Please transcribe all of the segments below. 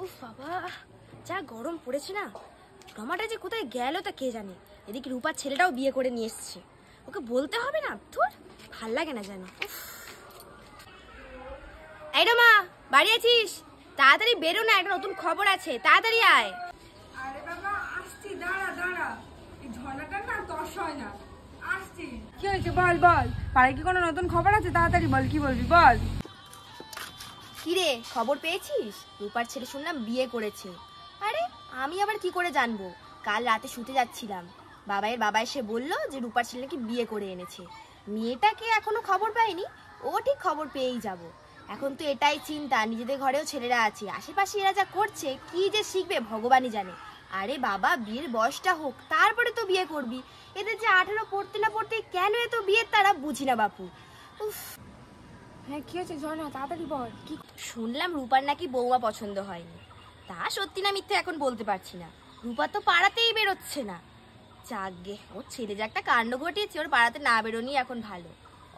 উফ বাবা, যা গরম পড়েছে না। রমাটা যে কোথায় গেল তা কে জানে। এদিকে রূপার ছেলেটাও বিয়ে করে নিয়ে এসছে, ওকে বলতে হবে না? ধুর, ভাল লাগে না যেন। এই রমা, বাড়ি আছিস? তাড়াতাড়ি বেরো না, একটা নতুন খবর আছে, তাড়াতাড়ি আয়। আরে বাবা আসছি, দাঁড়া দাঁড়া, এই ঝর্ণাটা না তস হয় না, আসছি। কি হয়েছে বল বল, পাড়ায় কি কোনো নতুন খবর আছে? তাড়াতাড়ি বল, কি বলবি বল। কিরে, খবর পেয়েছিস? রূপার ছেলে শুনলাম বিয়ে করেছে। আরে আমি আবার কি করে জানবো? কাল রাতে শুতে যাচ্ছিলাম, বাবা এসে বললো যে রূপার ছেলে নাকি বিয়ে করে এনেছে। মেয়েটাকে এখনো খবর পাইনি, ও ঠিক খবর পেয়েই যাব। এখন তো এটাই চিন্তা, নিজেদের ঘরেও ছেলেরা আছে, আশেপাশে এরা যা করছে কি যে শিখবে ভগবানই জানে। আরে বাবা, বিয়ের বয়সটা হোক, তারপরে তো বিয়ে করবি। এদের যে 18 পড়তে না পড়তে কেন এত বিয়ের তারা বুঝি না বাপু। উফ। হ্যাঁ কি হয়েছে ঝর্ণা, তাড়াতাড়ি বল। কি শুনলাম রূপার নাকি বৌমা পছন্দ হয়নি। তা সত্যি না মিথ্যে এখন বলতে পারছি না। রূপা তো পাড়াতেই বেরোচ্ছে না। যাকগে, ওর ছেলে যে একটা কাণ্ড ঘটিয়েছে, ওর পাড়াতে না বেরোনি এখন ভালো।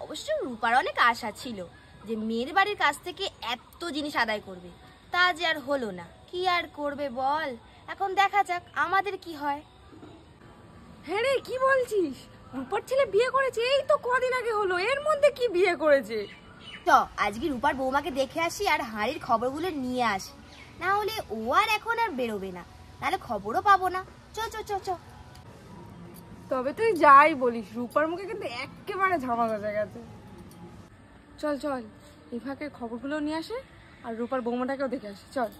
অবশ্য রূপার অনেক আশা ছিল যে মেয়ের বাড়ির কাছ থেকে এত জিনিস আদায় করবে, তা যে আর হলো না। কি আর করবে বল, এখন দেখা যাক আমাদের কি হয়। হ্যাঁ রে, কি বলছিস? রূপার ছেলে বিয়ে করেছে? এই তো কদিন আগে হলো, এর মধ্যে কি বিয়ে করেছে? তো আজকে রূপার বৌমাকে দেখে আসি আর হাঁড়ির খবরগুলো নিয়ে আসি, না হলে ও আর এখন আর বেরোবে না, নাহলে খবরও পাবো না। চ চ চ চ। তবে তুই যাই বলিস, রূপার মুখে কিন্তু একেবারে ঝামা গজা গেছে। চল চল, এই ফাঁকে খবরগুলো নিয়ে আসে আর রূপার বৌমাটাকেও দেখে আসি, চল।